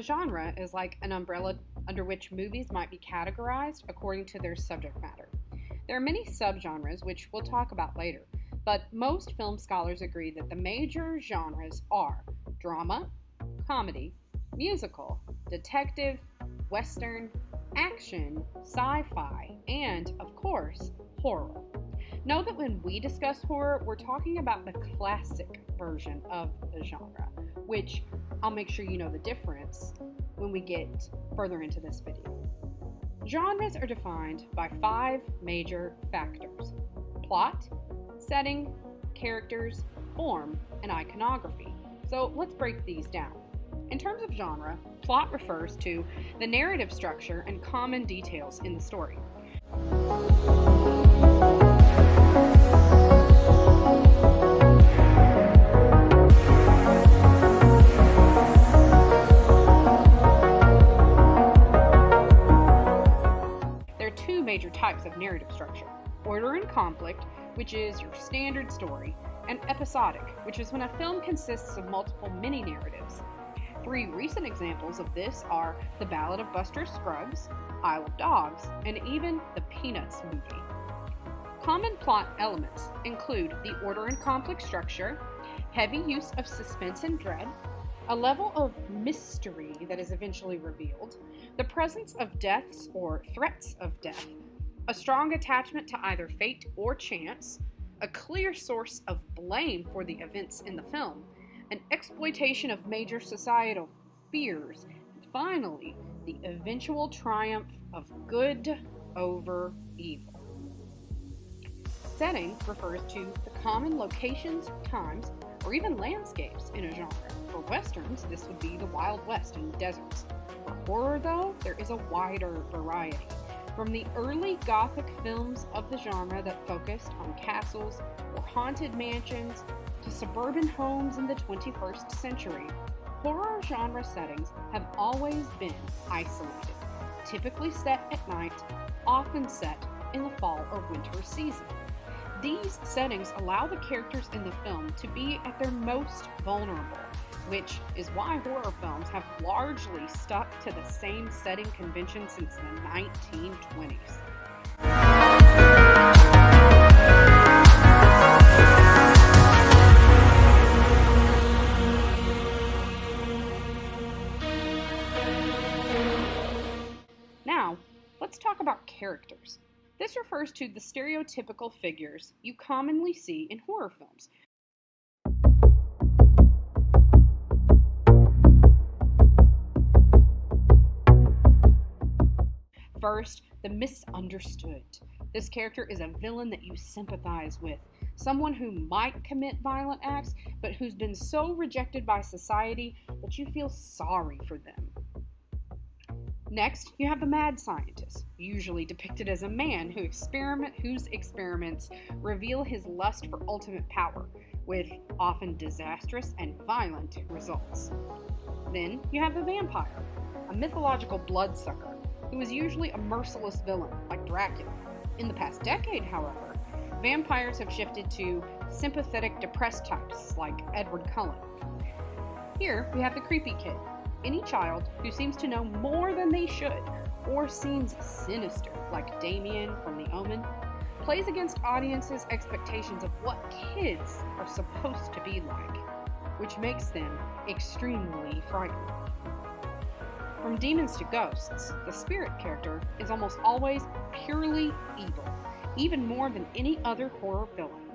A genre is like an umbrella under which movies might be categorized according to their subject matter. There are many subgenres, which we'll talk about later, but most film scholars agree that the major genres are drama, comedy, musical, detective, western, action, sci fi, and, of course, horror. Know that when we discuss horror, we're talking about the classic version of the genre, which I'll make sure you know the difference when we get further into this video. Genres are defined by 5 major factors: plot, setting, characters, form, and iconography. So let's break these down. In terms of genre, plot refers to the narrative structure and common details in the story. There are 2 major types of narrative structure: order and conflict, which is your standard story, and episodic, which is when a film consists of multiple mini-narratives. 3 recent examples of this are The Ballad of Buster Scruggs, Isle of Dogs, and even the Peanuts movie. Common plot elements include the order and conflict structure, heavy use of suspense and dread, a level of mystery that is eventually revealed, the presence of deaths or threats of death, a strong attachment to either fate or chance, a clear source of blame for the events in the film, an exploitation of major societal fears, and finally, the eventual triumph of good over evil. Setting refers to the common locations, times, or even landscapes in a genre. For westerns, this would be the Wild West and deserts. For horror, though, there is a wider variety. From the early Gothic films of the genre that focused on castles or haunted mansions to suburban homes in the 21st century, horror genre settings have always been isolated, typically set at night, often set in the fall or winter season. These settings allow the characters in the film to be at their most vulnerable, which is why horror films have largely stuck to the same setting convention since the 1920s. Now, let's talk about characters. This refers to the stereotypical figures you commonly see in horror films. First, the misunderstood. This character is a villain that you sympathize with, someone who might commit violent acts, but who's been so rejected by society that you feel sorry for them. Next, you have the mad scientist, usually depicted as a man whose experiments reveal his lust for ultimate power, with often disastrous and violent results. Then, you have the vampire, a mythological bloodsucker, who is usually a merciless villain, like Dracula. In the past decade, however, vampires have shifted to sympathetic, depressed types, like Edward Cullen. Here, we have the creepy kid, any child who seems to know more than they should, or seems sinister, like Damien from The Omen, plays against audiences' expectations of what kids are supposed to be like, which makes them extremely frightening. From demons to ghosts, the spirit character is almost always purely evil, even more than any other horror villain.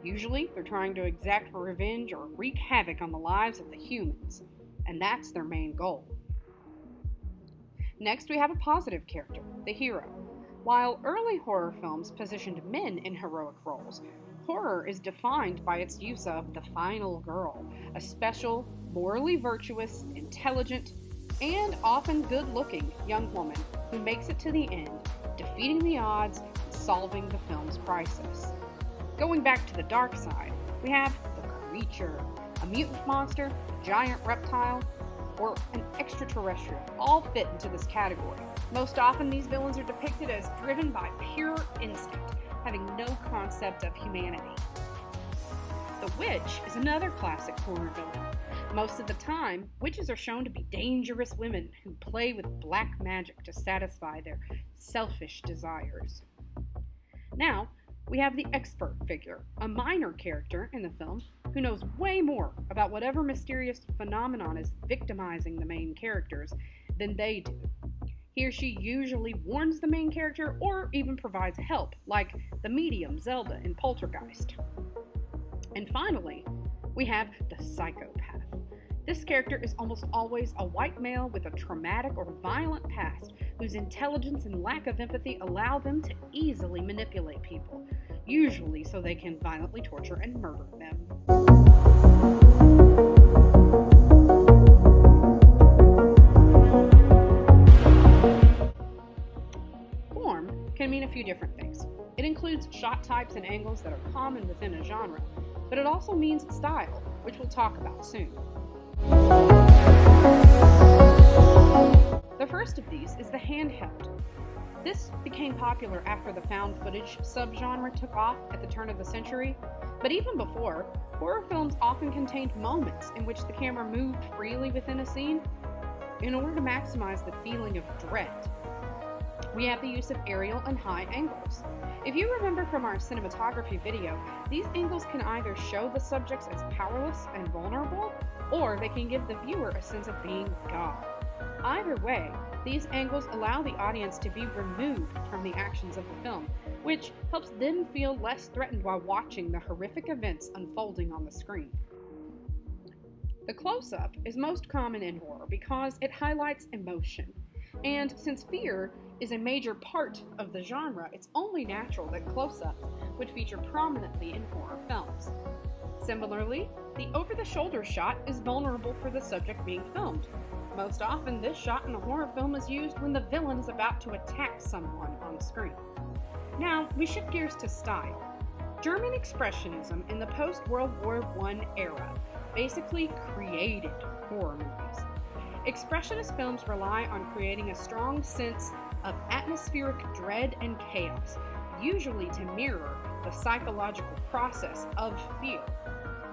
Usually, they're trying to exact revenge or wreak havoc on the lives of the humans, and that's their main goal. Next, we have a positive character, the hero. While early horror films positioned men in heroic roles, horror is defined by its use of the final girl, a special, morally virtuous, intelligent, and often good-looking young woman who makes it to the end, defeating the odds and solving the film's crisis. Going back to the dark side, we have the creature, a mutant monster, a giant reptile, or an extraterrestrial, all fit into this category. Most often, these villains are depicted as driven by pure instinct, having no concept of humanity. The witch is another classic horror villain. Most of the time, witches are shown to be dangerous women who play with black magic to satisfy their selfish desires. Now, we have the expert figure, a minor character in the film who knows way more about whatever mysterious phenomenon is victimizing the main characters than they do. He or she usually warns the main character or even provides help, like the medium Zelda in Poltergeist. And finally, we have the psychopath. This character is almost always a white male with a traumatic or violent past whose intelligence and lack of empathy allow them to easily manipulate people, usually so they can violently torture and murder them. Form can mean a few different things. It includes shot types and angles that are common within a genre, but it also means style, which we'll talk about soon. The first of these is the handheld. This became popular after the found footage subgenre took off at the turn of the century, but even before, horror films often contained moments in which the camera moved freely within a scene in order to maximize the feeling of dread. We have the use of aerial and high angles. If you remember from our cinematography video, these angles can either show the subjects as powerless and vulnerable, or they can give the viewer a sense of being God. Either way, these angles allow the audience to be removed from the actions of the film, which helps them feel less threatened while watching the horrific events unfolding on the screen. The close-up is most common in horror because it highlights emotion, and since fear is a major part of the genre, it's only natural that close-ups would feature prominently in horror films. Similarly, the over-the-shoulder shot is vulnerable for the subject being filmed. Most often, this shot in a horror film is used when the villain is about to attack someone on screen. Now, we shift gears to style. German Expressionism in the post-World War I era basically created horror movies. Expressionist films rely on creating a strong sense of atmospheric dread and chaos, usually to mirror the psychological process of fear.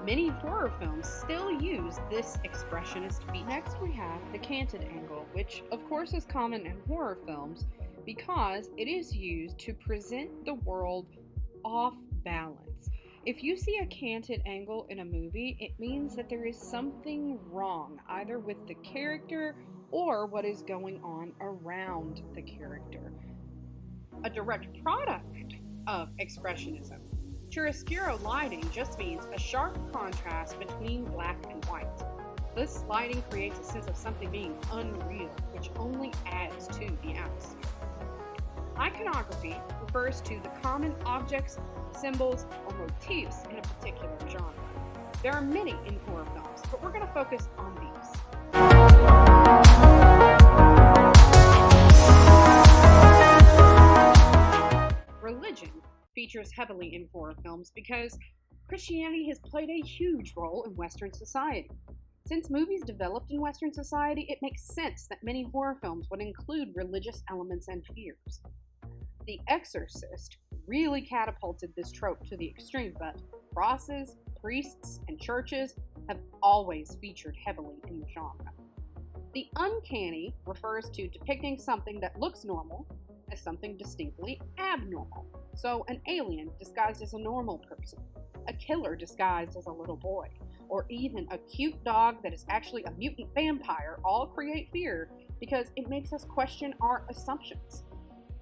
Many horror films still use this expressionist feature. Next, we have the canted angle, which of course is common in horror films because it is used to present the world off balance. If you see a canted angle in a movie, it means that there is something wrong, either with the character or what is going on around the character. A direct product of expressionism, chiaroscuro lighting just means a sharp contrast between black and white. This lighting creates a sense of something being unreal, which only adds to the atmosphere. Iconography refers to the common objects, symbols, or motifs in a particular genre. There are many in horror films, but we're going to focus on these. Religion features heavily in horror films because Christianity has played a huge role in Western society. Since movies developed in Western society, it makes sense that many horror films would include religious elements and fears. The Exorcist really catapulted this trope to the extreme, but crosses, priests, and churches have always featured heavily in the genre. The uncanny refers to depicting something that looks normal as something distinctly abnormal. So an alien disguised as a normal person, a killer disguised as a little boy, or even a cute dog that is actually a mutant vampire all create fear because it makes us question our assumptions.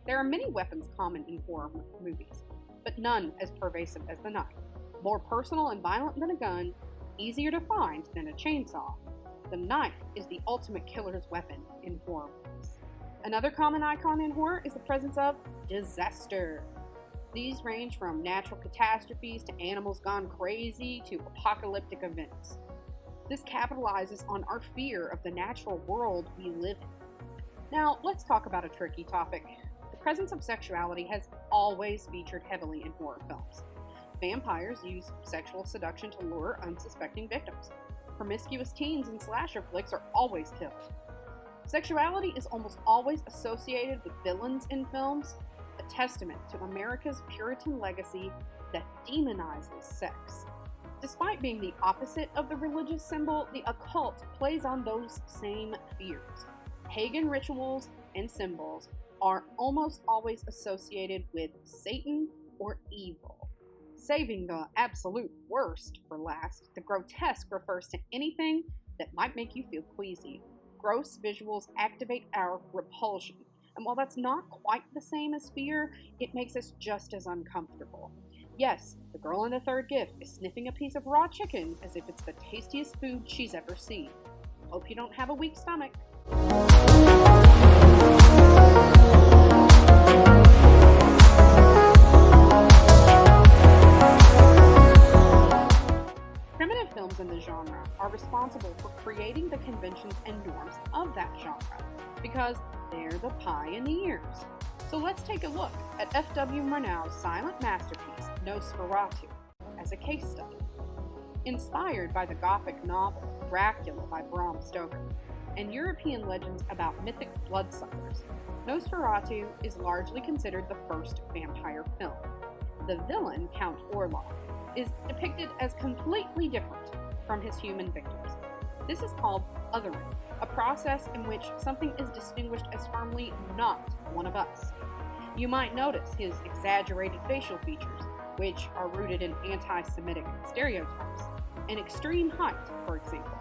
There are many weapons common in horror movies, but none as pervasive as the knife. More personal and violent than a gun, easier to find than a chainsaw. The knife is the ultimate killer's weapon in horror movies. Another common icon in horror is the presence of disaster. These range from natural catastrophes to animals gone crazy to apocalyptic events. This capitalizes on our fear of the natural world we live in. Now, let's talk about a tricky topic. The presence of sexuality has always featured heavily in horror films. Vampires use sexual seduction to lure unsuspecting victims. Promiscuous teens in slasher flicks are always killed. Sexuality is almost always associated with villains in films, a testament to America's Puritan legacy that demonizes sex. Despite being the opposite of the religious symbol, the occult plays on those same fears. Pagan rituals and symbols are almost always associated with Satan or evil. Saving the absolute worst for last, the grotesque refers to anything that might make you feel queasy. Gross visuals activate our repulsion, and while that's not quite the same as fear, it makes us just as uncomfortable. Yes, the girl in the third gift is sniffing a piece of raw chicken as if it's the tastiest food she's ever seen. Hope you don't have a weak stomach. Primitive films in the genre are responsible for creating the conventions and norms of that genre because they're the pioneers. So let's take a look at F.W. Murnau's silent masterpiece, Nosferatu, as a case study. Inspired by the Gothic novel Dracula by Bram Stoker and European legends about mythic bloodsuckers, Nosferatu is largely considered the first vampire film. The villain, Count Orlok, is depicted as completely different from his human victims. This is called othering, a process in which something is distinguished as firmly not one of us. You might notice his exaggerated facial features, which are rooted in anti-Semitic stereotypes, and extreme height, for example.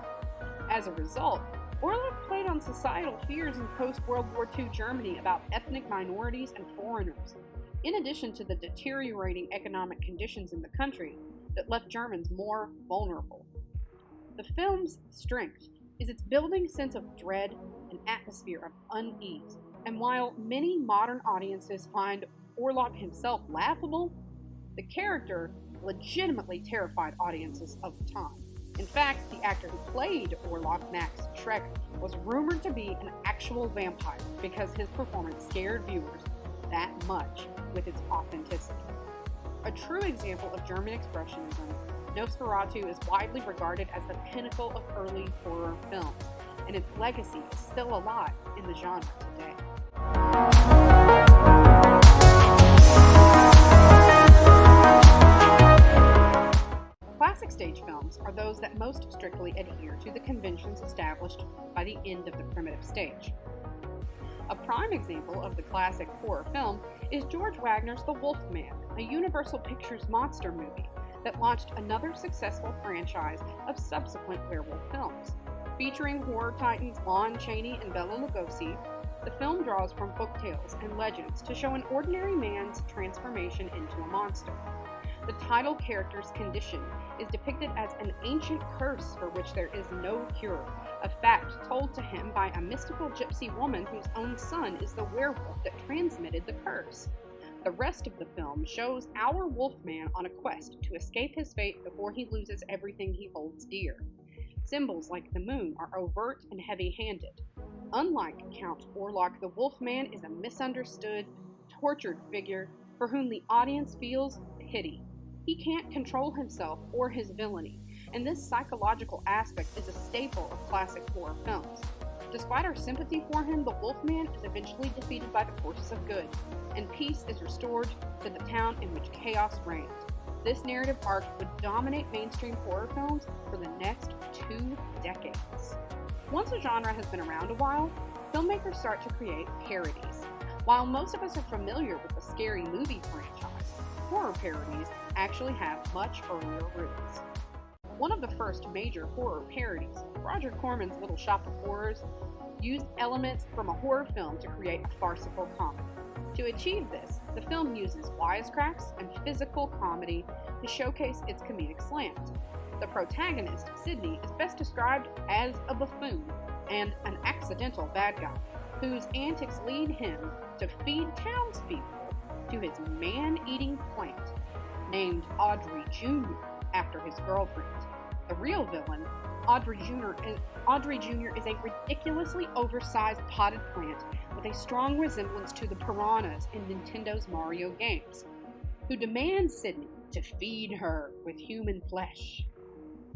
As a result, Orlok played on societal fears in post-World War II Germany about ethnic minorities and foreigners, in addition to the deteriorating economic conditions in the country that left Germans more vulnerable. The film's strength is its building sense of dread and atmosphere of unease, and while many modern audiences find Orlok himself laughable, the character legitimately terrified audiences of the time. In fact, the actor who played Orlok, Max Schreck, was rumored to be an actual vampire because his performance scared viewers that much with its authenticity. A true example of German expressionism, Nosferatu is widely regarded as the pinnacle of early horror films, and its legacy is still alive in the genre today. Classic stage films are those that most strictly adhere to the conventions established by the end of the primitive stage. A prime example of the classic horror film is George Wagner's The Wolfman, a Universal Pictures monster movie that launched another successful franchise of subsequent werewolf films. Featuring horror titans Lon Chaney and Bela Lugosi, the film draws from folktales and legends to show an ordinary man's transformation into a monster. The title character's condition is depicted as an ancient curse for which there is no cure, a fact told to him by a mystical gypsy woman whose own son is the werewolf that transmitted the curse. The rest of the film shows our Wolfman on a quest to escape his fate before he loses everything he holds dear. Symbols like the moon are overt and heavy-handed. Unlike Count Orlok, the Wolfman is a misunderstood, tortured figure for whom the audience feels pity. He can't control himself or his villainy, and this psychological aspect is a staple of classic horror films. Despite our sympathy for him, the Wolfman is eventually defeated by the forces of good, and peace is restored to the town in which chaos reigned. This narrative arc would dominate mainstream horror films for the next 2 decades. Once a genre has been around a while, filmmakers start to create parodies. While most of us are familiar with the Scary Movie franchise, horror parodies actually have much earlier roots. One of the first major horror parodies, Roger Corman's Little Shop of Horrors, used elements from a horror film to create a farcical comedy. To achieve this, the film uses wisecracks and physical comedy to showcase its comedic slant. The protagonist, Sidney, is best described as a buffoon and an accidental bad guy, whose antics lead him to feed townspeople to his man-eating plant, named Audrey Jr. after his girlfriend. The real villain, Audrey Jr. is a ridiculously oversized potted plant with a strong resemblance to the piranhas in Nintendo's Mario games, who demands Sidney to feed her with human flesh.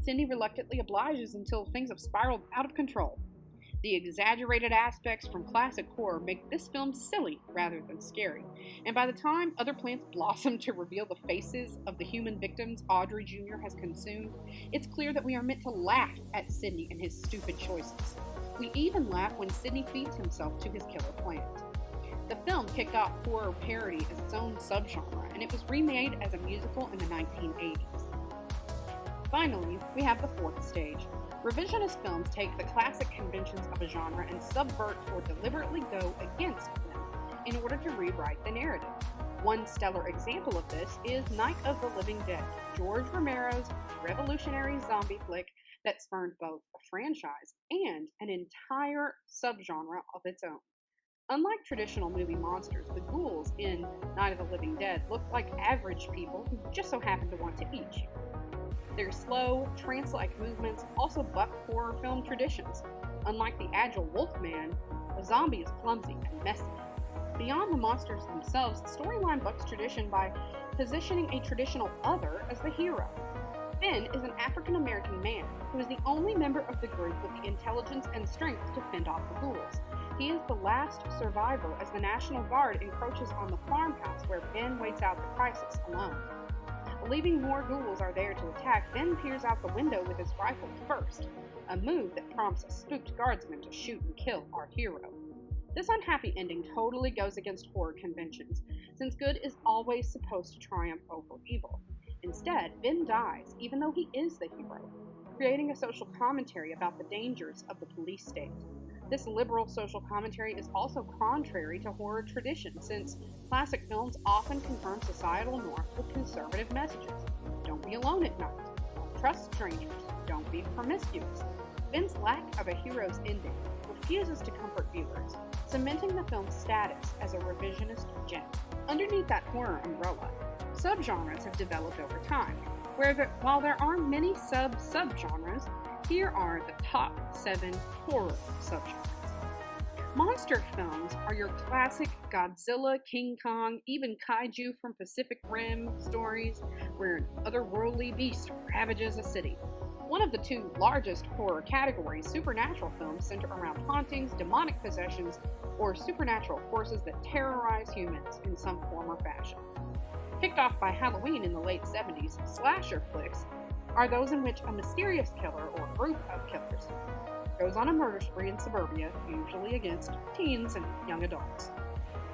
Sidney reluctantly obliges until things have spiraled out of control. The exaggerated aspects from classic horror make this film silly rather than scary, and by the time other plants blossom to reveal the faces of the human victims Audrey Jr. has consumed, it's clear that we are meant to laugh at Sidney and his stupid choices. We even laugh when Sidney feeds himself to his killer plant. The film kicked off horror parody as its own subgenre, and it was remade as a musical in the 1980s. Finally, we have the fourth stage. Revisionist films take the classic conventions of a genre and subvert or deliberately go against them in order to rewrite the narrative. One stellar example of this is Night of the Living Dead, George Romero's revolutionary zombie flick that spurned both a franchise and an entire subgenre of its own. Unlike traditional movie monsters, the ghouls in Night of the Living Dead look like average people who just so happen to want to eat you. Their slow, trance-like movements also buck horror film traditions. Unlike the agile Wolfman, the zombie is clumsy and messy. Beyond the monsters themselves, the storyline bucks tradition by positioning a traditional other as the hero. Finn is an African-American man who is the only member of the group with the intelligence and strength to fend off the ghouls. He is the last survivor as the National Guard encroaches on the farmhouse where Ben waits out the crisis alone. Believing more ghouls are there to attack, Ben peers out the window with his rifle first, a move that prompts a spooked guardsman to shoot and kill our hero. This unhappy ending totally goes against horror conventions, since good is always supposed to triumph over evil. Instead, Ben dies, even though he is the hero, creating a social commentary about the dangers of the police state. This liberal social commentary is also contrary to horror tradition, since classic films often confirm societal norms with conservative messages. Don't be alone at night. Don't trust strangers. Don't be promiscuous. Ben's lack of a hero's ending refuses to comfort viewers, cementing the film's status as a revisionist gem. Underneath that horror umbrella, subgenres have developed over time, while there are many subgenres, here are the top 7 horror subgenres. Monster films are your classic Godzilla, King Kong, even kaiju from Pacific Rim stories where an otherworldly beast ravages a city. One of the 2 largest horror categories, supernatural films, center around hauntings, demonic possessions, or supernatural forces that terrorize humans in some form or fashion. Kicked off by Halloween in the late 70s, slasher flicks are those in which a mysterious killer or group of killers goes on a murder spree in suburbia, usually against teens and young adults.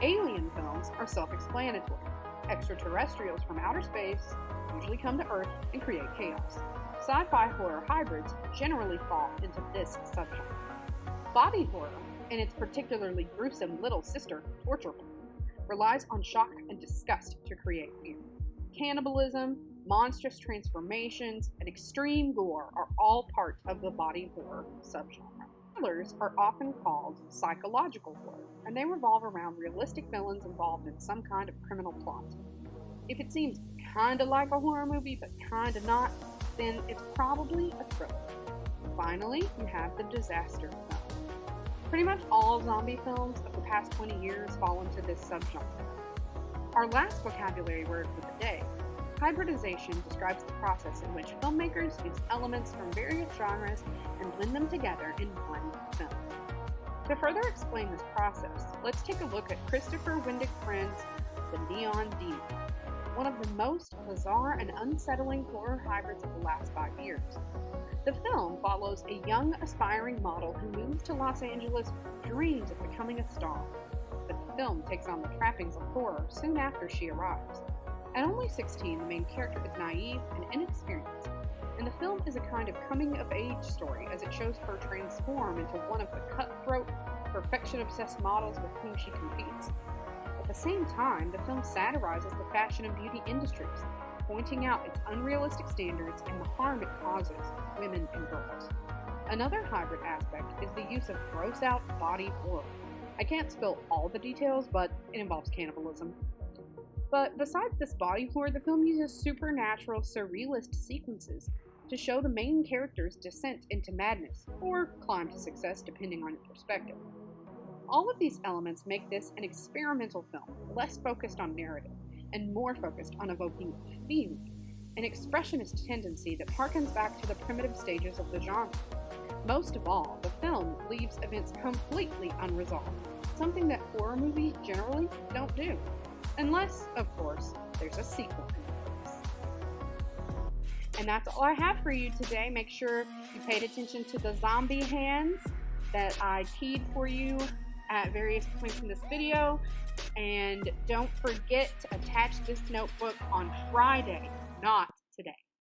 Alien films are self-explanatory. Extraterrestrials from outer space usually come to Earth and create chaos. Sci-fi horror hybrids generally fall into this subgenre. Body horror, and its particularly gruesome little sister, torture porn, relies on shock and disgust to create fear. Cannibalism, monstrous transformations, and extreme gore are all part of the body horror subgenre. Thrillers are often called psychological horror, and they revolve around realistic villains involved in some kind of criminal plot. If it seems kinda like a horror movie, but kinda not, then it's probably a thriller. Finally, you have the disaster film. Pretty much all zombie films of the past 20 years fall into this subgenre. Our last vocabulary word for the day, hybridization, describes the process in which filmmakers use elements from various genres and blend them together in one film. To further explain this process, let's take a look at Christopher Wendick Friend's The Neon Demon, one of the most bizarre and unsettling horror hybrids of the last 5 years. The film follows a young, aspiring model who moves to Los Angeles with dreams of becoming a star, but the film takes on the trappings of horror soon after she arrives. At only 16, the main character is naive and inexperienced, and the film is a kind of coming-of-age story as it shows her transform into one of the cutthroat, perfection-obsessed models with whom she competes. At the same time, the film satirizes the fashion and beauty industries, pointing out its unrealistic standards and the harm it causes women and girls. Another hybrid aspect is the use of gross-out body horror. I can't spill all the details, but it involves cannibalism. But besides this body horror, the film uses supernatural, surrealist sequences to show the main character's descent into madness, or climb to success depending on your perspective. All of these elements make this an experimental film, less focused on narrative, and more focused on evoking feeling, an expressionist tendency that harkens back to the primitive stages of the genre. Most of all, the film leaves events completely unresolved, something that horror movies generally don't do. Unless, of course, there's a sequel in the works. And that's all I have for you today. Make sure you paid attention to the zombie hands that I keyed for you at various points in this video. And don't forget to attach this notebook on Friday, not